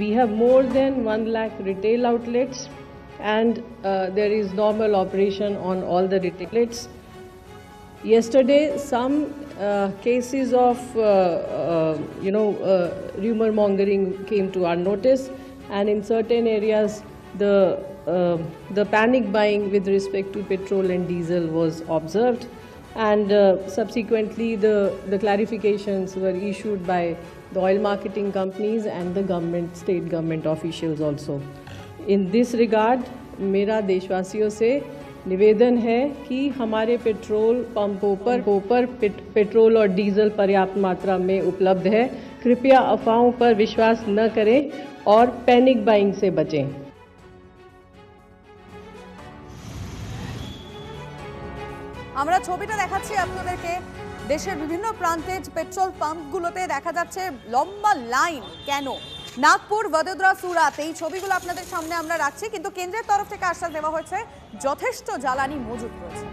We have more than 1 lakh retail outlets, and there is normal operation on all the retail outlets. Yesterday, some cases of rumor mongering came to our notice, and in certain areas the panic buying with respect to petrol and diesel was observed, and subsequently the clarifications were issued by the oil marketing companies and the government, state government officials also. In this regard, मेरा देशवासियों से निवेदन है कि हमारे petrol पंपों पर petrol और डीजल पर्याप्त मात्रा में उपलब्ध है। कृपया अफवाहों पर विश्वास न करें और पैनिक बाइंग से बचें। আমরা ছবিটা দেখাচ্ছি আপনাদেরকে। দেশের বিভিন্ন প্রান্তে পেট্রোল পাম্পগুলোতে দেখা যাচ্ছে লম্বা লাইন। কেন? নাগপুর, বদোদরা, সুরাত এই ছবিগুলো আপনাদের সামনে আমরা রাখছি, কিন্তু কেন্দ্রের তরফ থেকে আশ্বাস দেওয়া হয়েছে যথেষ্ট জ্বালানি মজুত রয়েছে।